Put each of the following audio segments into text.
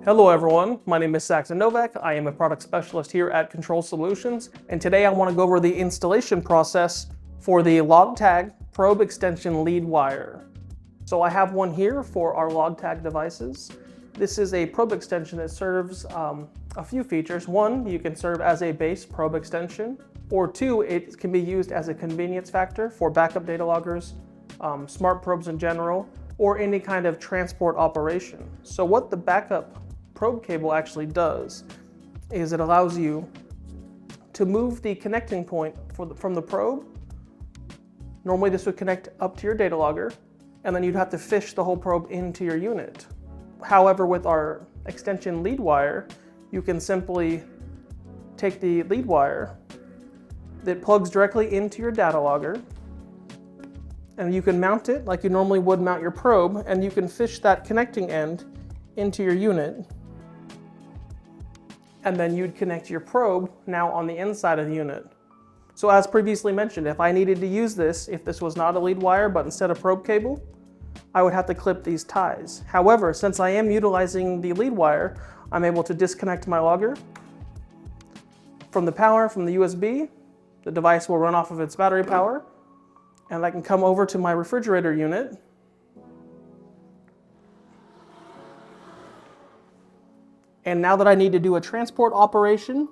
Hello everyone, my name is Saxon Novak. I am a product specialist here at Control Solutions, and today I want to go over the installation process for the Logtag probe extension lead wire. So I have one here for our Logtag devices. This is a probe extension that serves a few features. One, you can serve as a base probe extension, or two, it can be used as a convenience factor for backup data loggers, smart probes in general, or any kind of transport operation. So what the backup probe cable actually does is it allows you to move the connecting point from the probe. Normally this would connect up to your data logger, and then you'd have to fish the whole probe into your unit. However, with our extension lead wire, you can simply take the lead wire that plugs directly into your data logger, and you can mount it like you normally would mount your probe, and you can fish that connecting end into your unit. And then you'd connect your probe now on the inside of the unit. So as previously mentioned, if I needed to use this, if this was not a lead wire but instead a probe cable, I would have to clip these ties. However, since I am utilizing the lead wire, I'm able to disconnect my logger from the power, from the USB. The device will run off of its battery power, and I can come over to my refrigerator unit, and now that I need to do a transport operation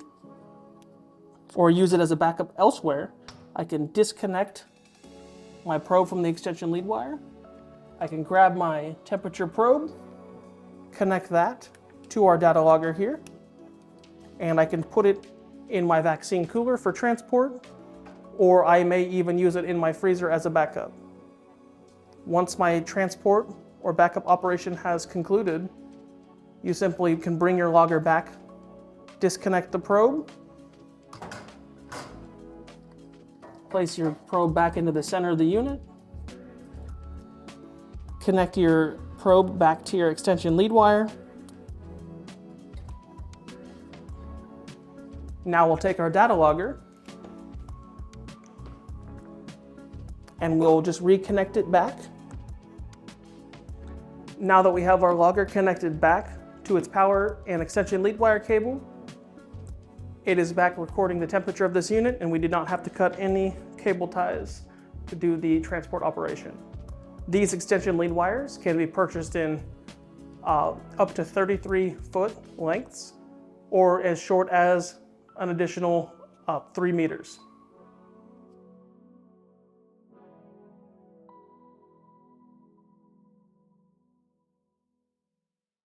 or use it as a backup elsewhere, I can disconnect my probe from the extension lead wire. I can grab my temperature probe, connect that to our data logger here, and I can put it in my vaccine cooler for transport, or I may even use it in my freezer as a backup. Once my transport or backup operation has concluded, you simply can bring your logger back, disconnect the probe, place your probe back into the center of the unit, connect your probe back to your extension lead wire. Now we'll take our data logger and we'll just reconnect it back. Now that we have our logger connected back to its power and extension lead wire cable, it is back recording the temperature of this unit, and we did not have to cut any cable ties to do the transport operation. These extension lead wires can be purchased in up to 33-foot lengths, or as short as an additional 3 meters.